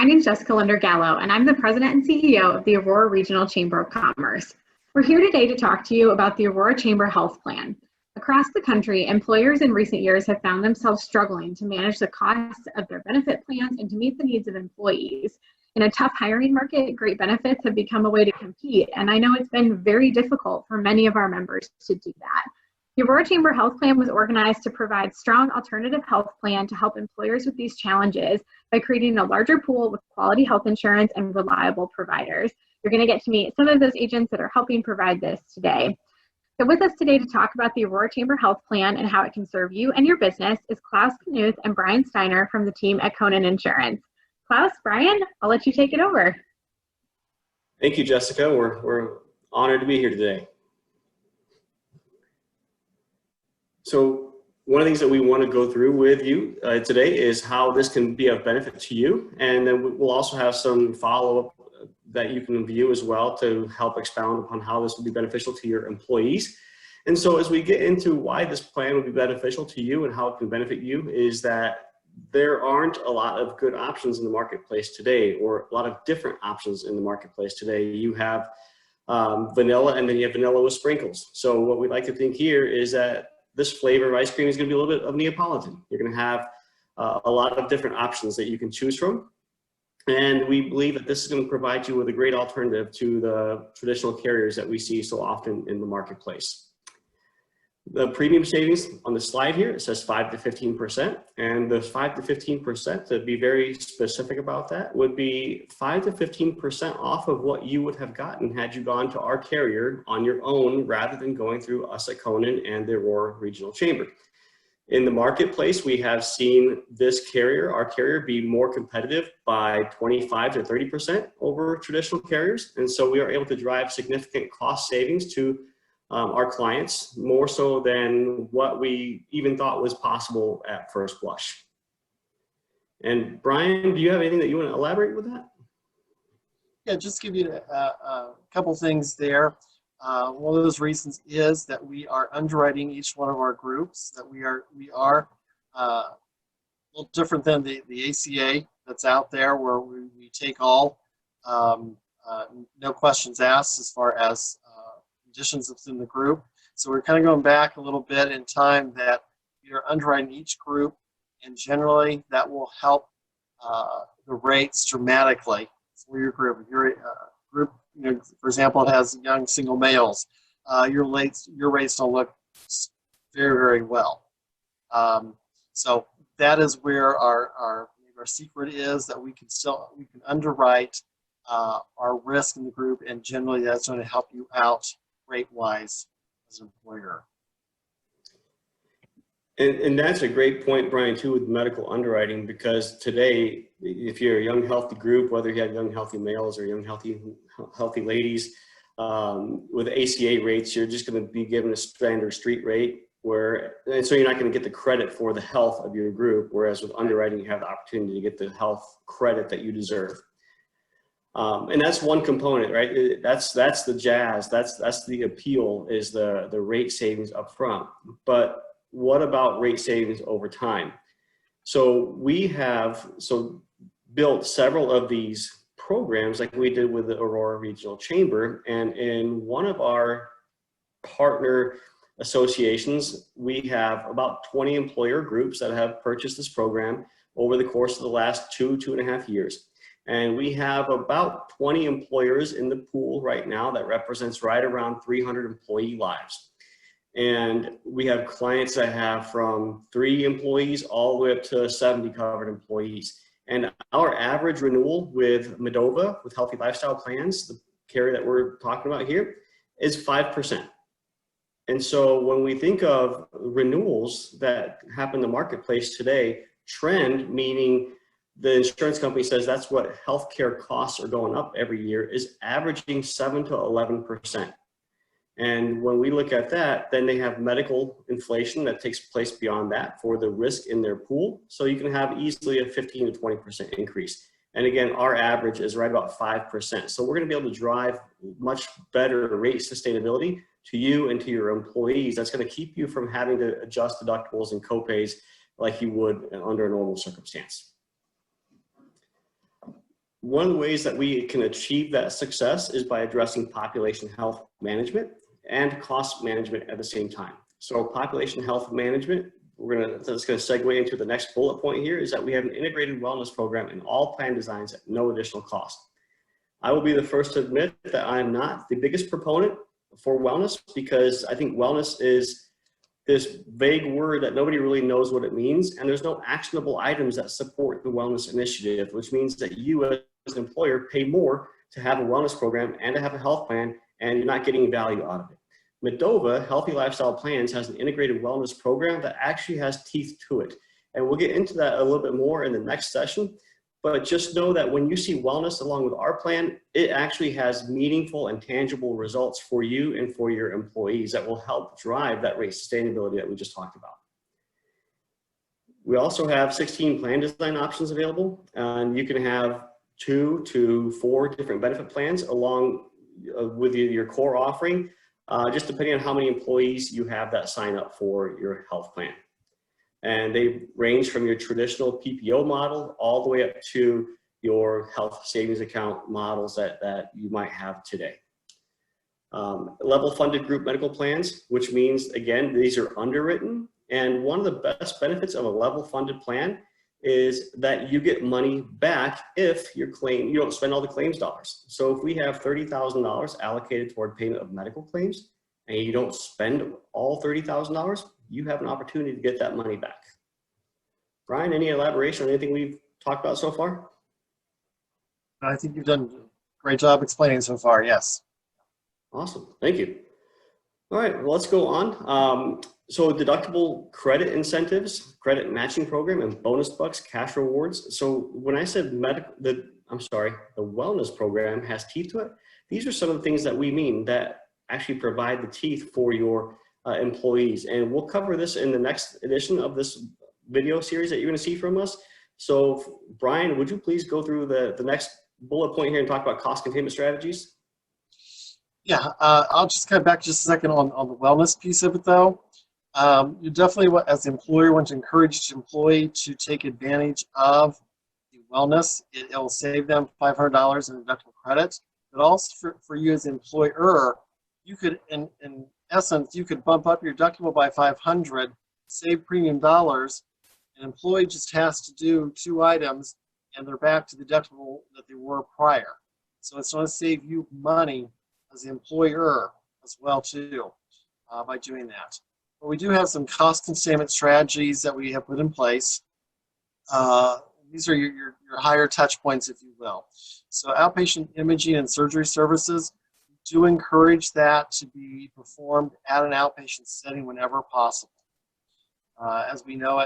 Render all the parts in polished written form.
My name is Jessica Linder-Gallo, and I'm the President and CEO of the Aurora Regional Chamber of Commerce. We're here today to talk to you about the Aurora Chamber Health Plan. Across the country, employers in recent years have found themselves struggling to manage the costs of their benefit plans and to meet the needs of employees. In a tough hiring market, great benefits have become a way to compete, and I know it's been very difficult for many of our members to do that. The Aurora Chamber Health Plan was organized to provide strong alternative health plan to help employers with these challenges by creating a larger pool with quality health insurance and reliable providers. You're going to get to meet some of those agents that are helping provide this today. So with us today to talk about the Aurora Chamber Health Plan and how it can serve you and your business is Klaus Knuth and Brian Steiner from the team at Conan Insurance. Klaus, Brian, I'll let you take it over. Thank you, Jessica. We're honored to be here today. So one of the things that we want to go through with you today is how this can be of benefit to you. And then we'll also have some follow-up that you can view as well to help expound upon how this will be beneficial to your employees. And so as we get into why this plan will be beneficial to you and how it can benefit you, is that there aren't a lot of good options in the marketplace today, or a lot of different options in the marketplace today. You have vanilla, and then you have vanilla with sprinkles. So what we like to think here is that this flavor of ice cream is going to be a little bit of Neapolitan. You're going to have a lot of different options that you can choose from. And we believe that this is going to provide you with a great alternative to the traditional carriers that we see so often in the marketplace. The premium savings on the slide here, it says 5 to 15%. And the 5 to 15%, to be very specific about that, would be 5 to 15% off of what you would have gotten had you gone to our carrier on your own, rather than going through us at Conan and the Aurora Regional Chamber. In the marketplace, we have seen this carrier, our carrier, be more competitive by 25 to 30% over traditional carriers. And so we are able to drive significant cost savings to our clients, more so than what we even thought was possible at first blush. And Brian, do you have anything that you want to elaborate with that? Yeah, just give you a couple things there. One of those reasons is that we are underwriting each one of our groups, that we are a little different than the ACA that's out there, where we take all, no questions asked as far as conditions that's in the group. So we're kind of going back a little bit in time, that you're underwriting each group, and generally that will help the rates dramatically for your group. If your group, for example, it has young single males, your rates don't look very, very well. So that is where our secret is, that we can underwrite our risk in the group, and generally that's going to help you out rate-wise as an employer. And that's a great point, Brian, too, with medical underwriting, because today, if you're a young, healthy group, whether you have young, healthy males or young, healthy ladies, with ACA rates, you're just going to be given a standard street rate, and so you're not going to get the credit for the health of your group, whereas with underwriting, you have the opportunity to get the health credit that you deserve. And that's one component, right? That's the jazz. That's the appeal, is the rate savings up front. But what about rate savings over time? So we have built several of these programs, like we did with the Aurora Regional Chamber, and in one of our partner associations, we have about 20 employer groups that have purchased this program over the course of the last 2.5 years. And we have about 20 employers in the pool right now that represents right around 300 employee lives. And we have clients that have from 3 employees all the way up to 70 covered employees. And our average renewal with Medova, with Healthy Lifestyle Plans, the carrier that we're talking about here, is 5%. And so when we think of renewals that happen in the marketplace today, trend, meaning the insurance company says that's what healthcare costs are going up every year, is averaging 7 to 11%. And when we look at that, then they have medical inflation that takes place beyond that for the risk in their pool. So you can have easily a 15 to 20% increase. And again, our average is right about 5%. So we're going to be able to drive much better rate sustainability to you and to your employees. That's going to keep you from having to adjust deductibles and copays like you would under a normal circumstance. one of the ways that we can achieve that success is by addressing population health management and cost management at the same time. So population health management, that's going to segue into the next bullet point here, is that we have an integrated wellness program in all plan designs at no additional cost. I will be the first to admit that I'm not the biggest proponent for wellness, because I think wellness is this vague word that nobody really knows what it means, and there's no actionable items that support the wellness initiative, which means that you as an employer pay more to have a wellness program and to have a health plan, and you're not getting value out of it. Medova Healthy Lifestyle Plans has an integrated wellness program that actually has teeth to it. And we'll get into that a little bit more in the next session. But just know that when you see wellness along with our plan, it actually has meaningful and tangible results for you and for your employees that will help drive that rate sustainability that we just talked about. We also have 16 plan design options available, and you can have 2 to 4 different benefit plans along with your core offering, just depending on how many employees you have that sign up for your health plan. And they range from your traditional PPO model all the way up to your health savings account models that you might have today. Level funded group medical plans, which means, again, these are underwritten. And one of the best benefits of a level funded plan is that you get money back if you don't spend all the claims dollars. So if we have $30,000 allocated toward payment of medical claims and you don't spend all $30,000, you have an opportunity to get that money back. Brian, any elaboration on anything we've talked about so far? I think you've done a great job explaining so far, yes. Awesome, thank you. All right, well, let's go on. So deductible credit incentives, credit matching program, and bonus bucks, cash rewards. So when I said the wellness program has teeth to it, these are some of the things that we mean that actually provide the teeth for your employees. And we'll cover this in the next edition of this video series that you're going to see from us. So Brian, would you please go through the next bullet point here and talk about cost containment strategies? Yeah, I'll just come back just a second on the wellness piece of it, though. You definitely, as the employer, want to encourage the employee to take advantage of the wellness. It will save them $500 in deductible credit, but also for you as an employer, you could, in essence, you could bump up your deductible by $500, save premium dollars. An employee just has to do 2 items, and they're back to the deductible that they were prior. So it's going to save you money as the employer as well too by doing that. But we do have some cost containment strategies that we have put in place. These are your higher touch points, if you will. So outpatient imaging and surgery services, do encourage that to be performed at an outpatient setting whenever possible. As we know,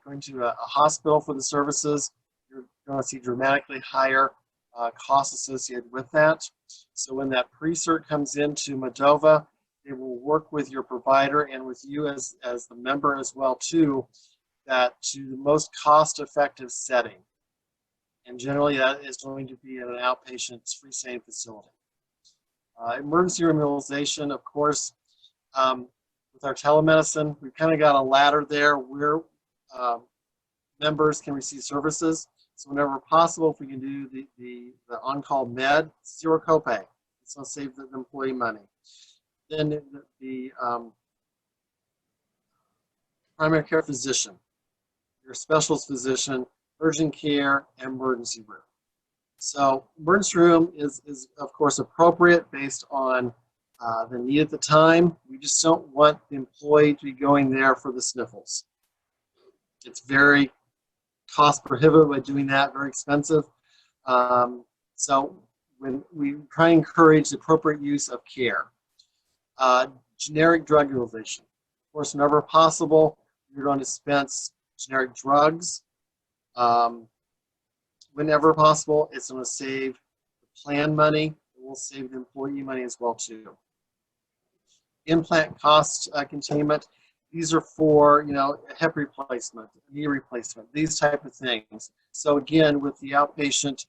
going to a hospital for the services, you're going to see dramatically higher costs associated with that. So when that pre-cert comes into Medova, they will work with your provider and with you as the member as well too, that to the most cost-effective setting. And generally that is going to be at an outpatient freestanding facility. Emergency room utilization, of course, with our telemedicine, we've kind of got a ladder there where members can receive services. So whenever possible, if we can do the on-call med, 0 copay. It's going to save the employee money. Then the primary care physician, your specialist physician, urgent care, and emergency room. So emergency room is of course appropriate based on the need at the time. We just don't want the employee to be going there for the sniffles. It's very cost prohibitive by doing that, very expensive. So when we try and encourage the appropriate use of care. Generic drug utilization. Of course, whenever possible, you're going to dispense generic drugs. Whenever possible, it's going to save the plan money. It will save the employee money as well too. Implant cost containment. These are for, hip replacement, knee replacement, these type of things. So again, with the outpatient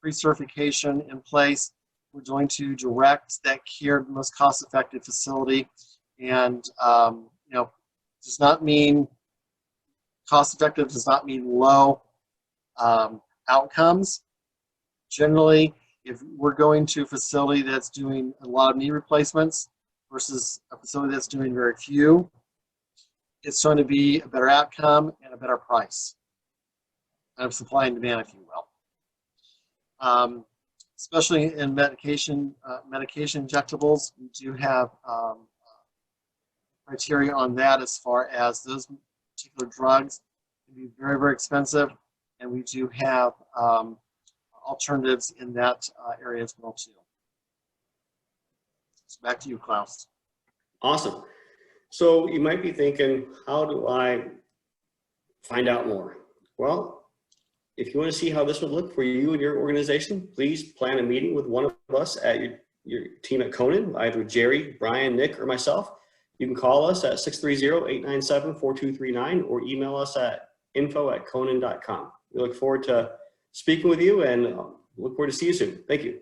pre-certification in place, we're going to direct that care to the most cost-effective facility, and does not mean cost-effective. Does not mean low. outcomes. Generally, if we're going to a facility that's doing a lot of knee replacements versus a facility that's doing very few, it's going to be a better outcome and a better price. Kind of supply and demand, if you will. Especially in medication injectables, we do have criteria on that as far as those particular drugs can be very, very expensive, and we do have alternatives in that area as well too. So back to you, Klaus. Awesome. So you might be thinking, how do I find out more? Well, if you want to see how this would look for you and your organization, please plan a meeting with one of us at your team at Conan, either Jerry, Brian, Nick, or myself. You can call us at 630-897-4239 or email us at info@conan.com. We look forward to speaking with you and look forward to see you soon. Thank you.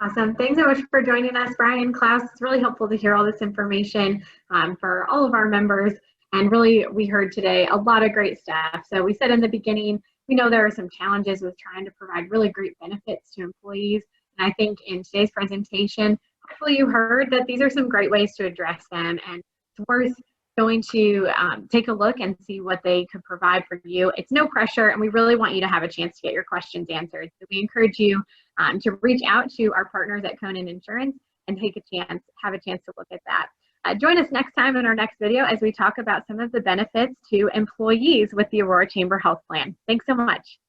Awesome. Thanks so much for joining us, Brian, Klaus. It's really helpful to hear all this information for all of our members. And really, we heard today a lot of great stuff. So we said in the beginning, we know there are some challenges with trying to provide really great benefits to employees. And I think in today's presentation, hopefully you heard that these are some great ways to address them. And it's worth going to take a look and see what they could provide for you. It's no pressure, and we really want you to have a chance to get your questions answered. So we encourage you to reach out to our partners at Conan Insurance and have a chance to look at that. Join us next time in our next video as we talk about some of the benefits to employees with the Aurora Chamber Health Plan. Thanks so much.